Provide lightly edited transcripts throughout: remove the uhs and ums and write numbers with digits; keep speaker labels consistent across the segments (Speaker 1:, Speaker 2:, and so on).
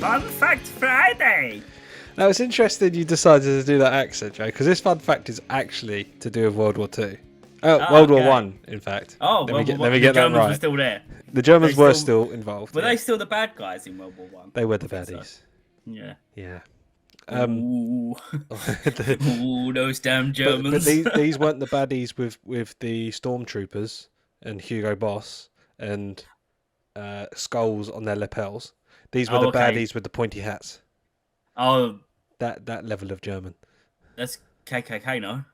Speaker 1: Fun Fact Friday.
Speaker 2: Now, it's interesting you decided to do that accent, Joe, because this fun fact is actually to do with World War Two. World War One, in fact.
Speaker 1: Oh,
Speaker 2: let me get
Speaker 1: the
Speaker 2: that
Speaker 1: Germans
Speaker 2: right.
Speaker 1: were still there.
Speaker 2: The Germans were still involved.
Speaker 1: Were they still the bad guys in World War One?
Speaker 2: They were the baddies.
Speaker 1: So. Yeah.
Speaker 2: Yeah.
Speaker 1: Ooh, those damn Germans.
Speaker 2: But these weren't the baddies with the stormtroopers and Hugo Boss and skulls on their lapels. These were the baddies with the pointy hats.
Speaker 1: Oh,
Speaker 2: that level of German.
Speaker 1: That's KKK, no?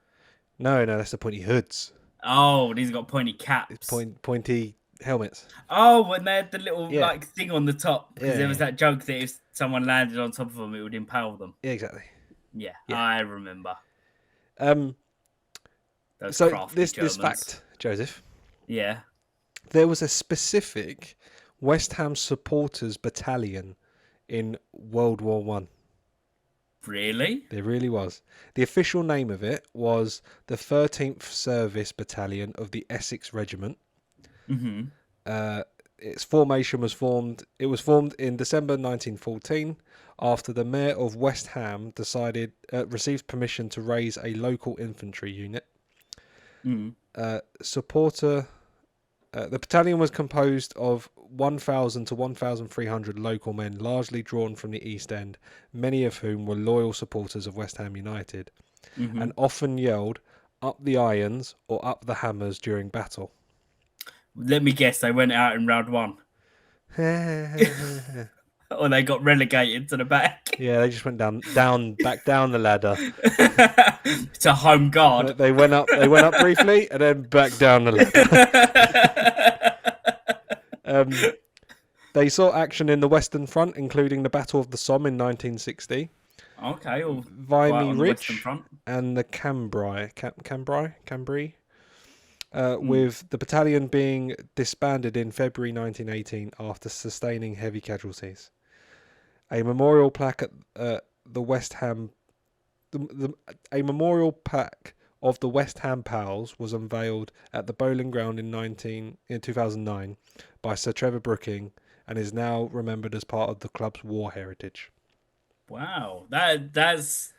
Speaker 2: No, that's the pointy hoods.
Speaker 1: Oh, these got pointy caps.
Speaker 2: Pointy helmets.
Speaker 1: Oh, when they had the little like thing on the top, because there was that joke that if someone landed on top of them, it would impale them.
Speaker 2: Yeah, exactly.
Speaker 1: Yeah. I remember. Those
Speaker 2: so this
Speaker 1: Germans.
Speaker 2: fact, Joseph.
Speaker 1: Yeah.
Speaker 2: There was a specific West Ham supporters battalion in World War One.
Speaker 1: Really?
Speaker 2: There really was. The official name of it was the 13th Service Battalion of the Essex Regiment.
Speaker 1: Mm-hmm.
Speaker 2: Its formation was formed. It was formed in December 1914 after the mayor of West Ham received permission to raise a local infantry unit. The battalion was composed of 1,000 to 1,300 local men, largely drawn from the East End, many of whom were loyal supporters of West Ham United, and often yelled, "Up the irons" or "Up the hammers" during battle.
Speaker 1: Let me guess, they went out in round one. Or they got relegated to the back.
Speaker 2: Yeah, they just went back down the ladder.
Speaker 1: To home guard.
Speaker 2: They went up briefly and then back down the ladder. They saw action in the Western Front, including the Battle of the Somme in 1960.
Speaker 1: Okay,
Speaker 2: Vimy Ridge and the Cambrai, with the battalion being disbanded in February 1918 after sustaining heavy casualties. A memorial plaque at the West Ham, a memorial plaque of the West Ham Pals was unveiled at the Bowling Ground in 2009 by Sir Trevor Brooking and is now remembered as part of the club's war heritage.
Speaker 1: Wow, that's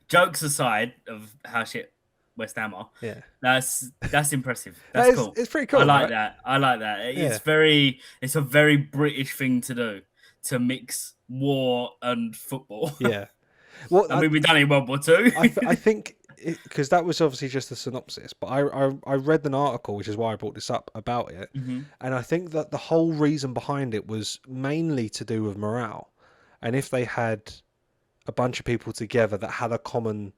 Speaker 1: jokes aside of how shit West Ham are.
Speaker 2: Yeah,
Speaker 1: that's impressive. That's cool.
Speaker 2: It's pretty cool.
Speaker 1: I like that. It's it's a very British thing to do, to mix war and football.
Speaker 2: Yeah. Well,
Speaker 1: I mean, we've done it in World War Two.
Speaker 2: I think because that was obviously just a synopsis, but I read an article, which is why I brought this up, about it, and I think that the whole reason behind it was mainly to do with morale, and if they had a bunch of people together that had a common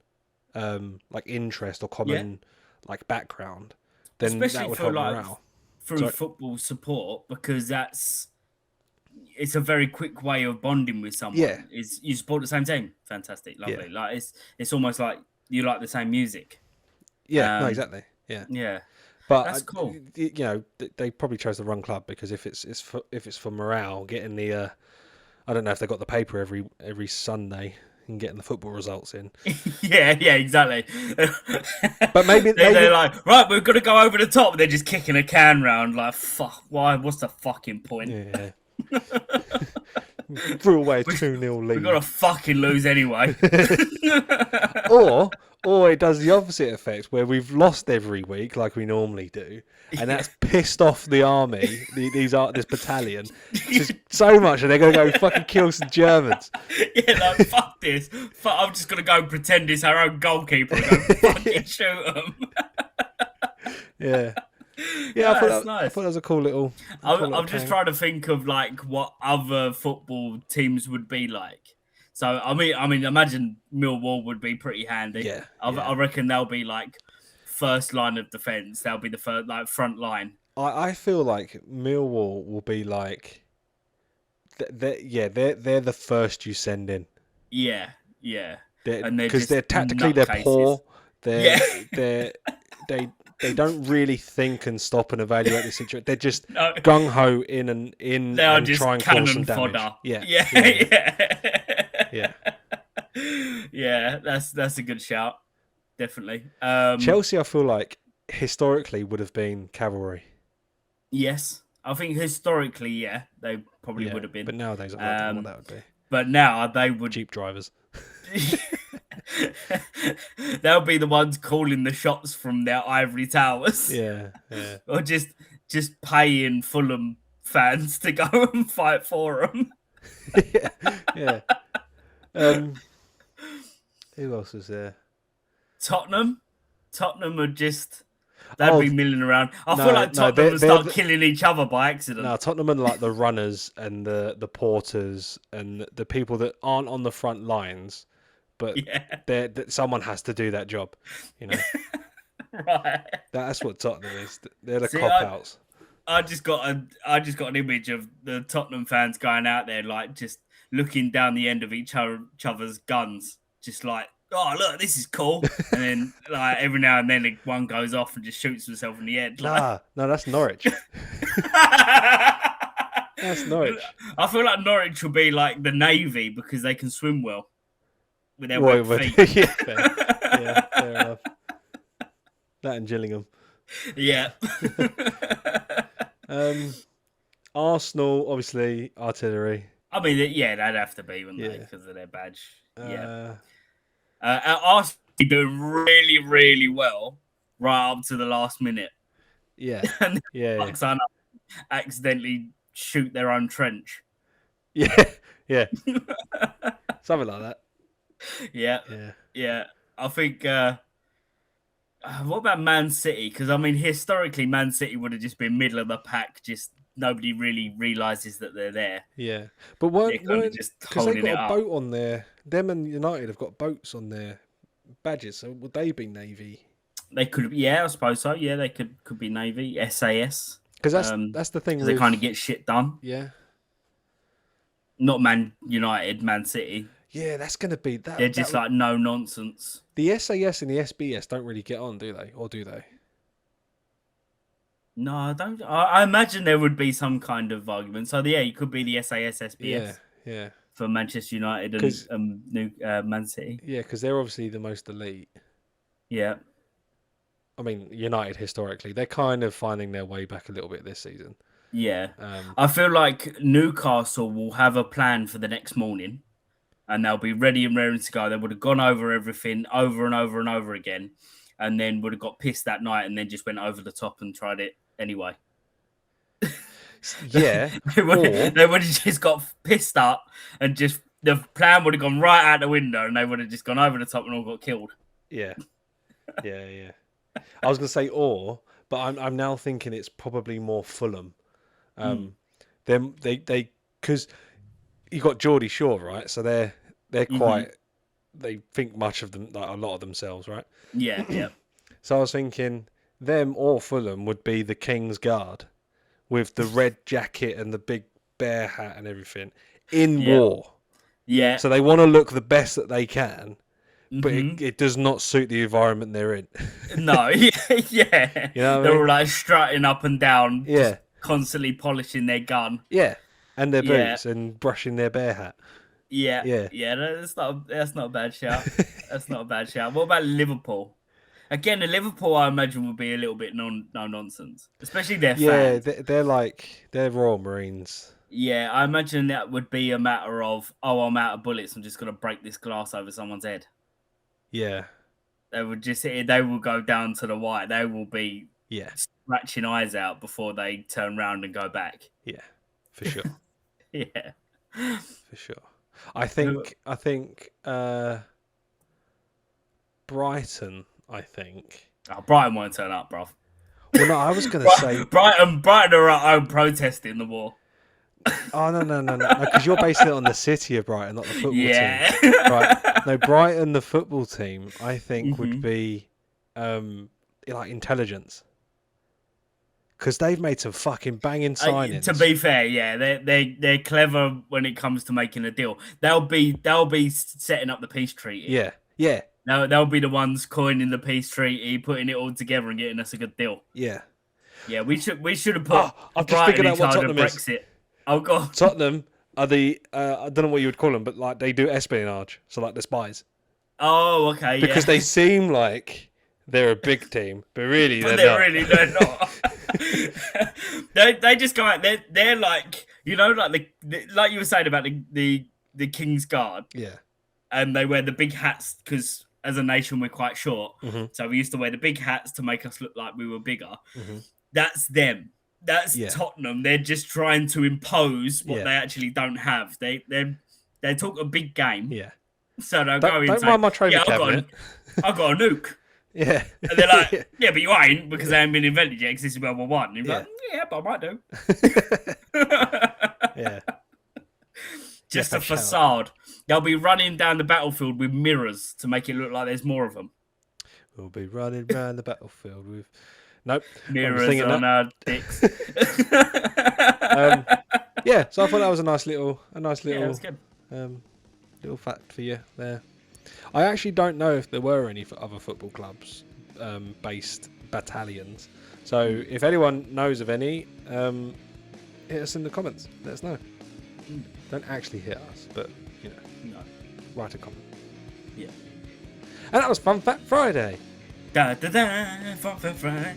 Speaker 2: like interest or common like background, then
Speaker 1: especially
Speaker 2: that would
Speaker 1: for
Speaker 2: help
Speaker 1: like
Speaker 2: morale.
Speaker 1: through football support, because it's a very quick way of bonding with someone.
Speaker 2: Yeah,
Speaker 1: is you support the same team. Fantastic, lovely.
Speaker 2: Yeah.
Speaker 1: Like it's almost like you like the same music.
Speaker 2: Yeah, no, exactly. Yeah. But
Speaker 1: that's cool.
Speaker 2: You know, they probably chose the wrong club, because if it's for morale, getting the I don't know if they got the paper every Sunday and getting the football results in.
Speaker 1: yeah, exactly.
Speaker 2: But maybe
Speaker 1: they're like, right, we've got to go over the top. And they're just kicking a can round like, fuck. Why? What's the fucking point?
Speaker 2: Yeah. Threw away a 2-0 lead.
Speaker 1: We've got to fucking lose anyway.
Speaker 2: Or it does the opposite effect, where we've lost every week like we normally do, and that's pissed off the army, this battalion, just so much, and they're going to go fucking kill some Germans.
Speaker 1: Yeah, like, fuck this. I'm just going to go and pretend it's our own goalkeeper and go fucking shoot them.
Speaker 2: Yeah. Yeah, I thought that was a cool little.
Speaker 1: I'm just trying to think of like what other football teams would be like. So I mean, imagine Millwall would be pretty handy.
Speaker 2: Yeah,
Speaker 1: I reckon they'll be like first line of defense. They'll be the first, like, front line.
Speaker 2: I feel like Millwall will be like, they're the first you send in.
Speaker 1: Yeah.
Speaker 2: Because they're tactically they're poor. They don't really think and stop and evaluate the situation. They're just gung ho in and try and cause some damage.
Speaker 1: Fodder. Yeah, that's a good shout. Definitely.
Speaker 2: Chelsea, I feel like historically would have been cavalry.
Speaker 1: Yes, I think historically, they probably would have been.
Speaker 2: But nowadays, I don't know what that would be.
Speaker 1: But now they would.
Speaker 2: Jeep drivers.
Speaker 1: They'll be the ones calling the shots from their ivory towers.
Speaker 2: Yeah, yeah.
Speaker 1: Or just paying Fulham fans to go and fight for them.
Speaker 2: Yeah. Who else was there?
Speaker 1: Tottenham would just. They'd be milling around. I feel like
Speaker 2: no,
Speaker 1: Tottenham would start killing each other by accident.
Speaker 2: No, Tottenham are like the runners and the porters and the people that aren't on the front lines, but someone has to do that job, you know.
Speaker 1: Right.
Speaker 2: That's what Tottenham is. They're the cop-outs.
Speaker 1: I just got an image of the Tottenham fans going out there, like just looking down the end of each other's guns, just like, oh look, this is cool. And then like every now and then one goes off and just shoots himself in the head. Like...
Speaker 2: No, that's Norwich. That's Norwich.
Speaker 1: I feel like Norwich will be like the Navy because they can swim well with their web feet.
Speaker 2: Yeah, fair enough. That and Gillingham.
Speaker 1: Yeah.
Speaker 2: Arsenal, obviously, artillery.
Speaker 1: I mean, yeah, they'd have to be, wouldn't they, because of their badge. Yeah. Arsenal doing really, really well right up to the last minute.
Speaker 2: Yeah.
Speaker 1: And
Speaker 2: yeah.
Speaker 1: Accidentally shoot their own trench.
Speaker 2: Yeah. Yeah. Something like that.
Speaker 1: Yeah. Yeah. Yeah. I think. What about Man City? Because I mean, historically, Man City would have just been middle of the pack. Just nobody really realizes that they're there.
Speaker 2: Yeah, but weren't
Speaker 1: just
Speaker 2: because they've
Speaker 1: holding
Speaker 2: got
Speaker 1: it
Speaker 2: a
Speaker 1: up.
Speaker 2: boat on there. Them and United have got boats on their badges. So would they be Navy?
Speaker 1: They could, yeah, I suppose so. Yeah, they could be Navy, SAS.
Speaker 2: Because that's the thing.
Speaker 1: They kind of get shit done.
Speaker 2: Yeah.
Speaker 1: Not Man United, Man City.
Speaker 2: Yeah, that's going to be that.
Speaker 1: They're just like no nonsense.
Speaker 2: The SAS and the SBS don't really get on, do they? Or do they?
Speaker 1: No, I don't. I imagine there would be some kind of argument. So yeah, it could be the SAS, SBS.
Speaker 2: Yeah.
Speaker 1: For Manchester United and Man City.
Speaker 2: Yeah, because they're obviously the most elite.
Speaker 1: Yeah.
Speaker 2: I mean, United historically, they're kind of finding their way back a little bit this season.
Speaker 1: Yeah. I feel like Newcastle will have a plan for the next morning and they'll be ready and raring to go. They would have gone over everything over and over and over again and then would have got pissed that night and then just went over the top and tried it anyway.
Speaker 2: Yeah.
Speaker 1: They would have just got pissed up and just the plan would have gone right out the window and they would have just gone over the top and all got killed.
Speaker 2: Yeah. Yeah. I was going to say but I'm now thinking it's probably more Fulham. Them they because you got Geordie Shaw, right? So they're quite they think much of them, like a lot of themselves, right?
Speaker 1: Yeah.
Speaker 2: So I was thinking them or Fulham would be the King's Guard with the red jacket and the big bear hat and everything in war.
Speaker 1: Yeah.
Speaker 2: So they want to look the best that they can, but it does not suit the environment they're in.
Speaker 1: No, yeah.
Speaker 2: You know what
Speaker 1: they're all like strutting up and down,
Speaker 2: just
Speaker 1: constantly polishing their gun.
Speaker 2: Yeah, and their boots and brushing their bear hat.
Speaker 1: Yeah. That's not a bad shout. That's not a bad shout. What about Liverpool? Again, the Liverpool, I imagine, would be a little bit no nonsense, especially their fans.
Speaker 2: Yeah, they're Royal Marines.
Speaker 1: Yeah, I imagine that would be a matter of, I'm out of bullets. I'm just going to break this glass over someone's head.
Speaker 2: Yeah.
Speaker 1: They will go down to the wire. They will be scratching eyes out before they turn around and go back.
Speaker 2: Yeah, for sure.
Speaker 1: Yeah.
Speaker 2: For sure. I think Brighton,
Speaker 1: Brighton won't turn up, bruv.
Speaker 2: Well, no, I was going to say...
Speaker 1: Brighton are at home protesting the war.
Speaker 2: Oh, no, because you're basing it on the city of Brighton, not the football team. Right. No, Brighton, the football team, I think would be like intelligence. Because they've made some fucking banging signings.
Speaker 1: To be fair, yeah, they're clever when it comes to making a deal. They'll be setting up the peace treaty.
Speaker 2: Yeah.
Speaker 1: They'll be the ones coining the peace treaty, putting it all together, and getting us a good deal.
Speaker 2: Yeah.
Speaker 1: Yeah, we should have put
Speaker 2: I've just figured out what
Speaker 1: Tottenham
Speaker 2: Tottenham is.
Speaker 1: Oh god.
Speaker 2: Tottenham are the I don't know what you would call them, but like they do espionage, so like the spies.
Speaker 1: Oh, okay.
Speaker 2: Because they seem like they're a big team, but really
Speaker 1: they're not. They just go out. They're like, like you were saying about the the King's Guard,
Speaker 2: Yeah.
Speaker 1: and they wear the big hats because as a nation we're quite short.
Speaker 2: Mm-hmm.
Speaker 1: So we used to wear the big hats to make us look like we were bigger.
Speaker 2: Mm-hmm.
Speaker 1: That's them. That's Tottenham. They're just trying to impose what they actually don't have. They talk a big game.
Speaker 2: Yeah.
Speaker 1: So they'll go in
Speaker 2: Don't
Speaker 1: and say,
Speaker 2: mind my trophy
Speaker 1: I've
Speaker 2: cabinet.
Speaker 1: got a nuke.
Speaker 2: Yeah.
Speaker 1: And they're like, yeah, but you ain't because they haven't been invented yet because this is World War One. And you're like, yeah, but I might do.
Speaker 2: Yeah.
Speaker 1: Just a facade. They'll be running down the battlefield with mirrors to make it look like there's more of them.
Speaker 2: We'll be running around the battlefield with
Speaker 1: mirrors on our dicks.
Speaker 2: Yeah, so I thought that was a nice little
Speaker 1: that's good.
Speaker 2: Little fact for you there. I actually don't know if there were any other football clubs based battalions. So if anyone knows of any, hit us in the comments. Let us know. Don't actually hit us, but write a comment.
Speaker 1: Yeah.
Speaker 2: And that was Fun Fact Friday.
Speaker 1: Da da da, Fun Fact Friday.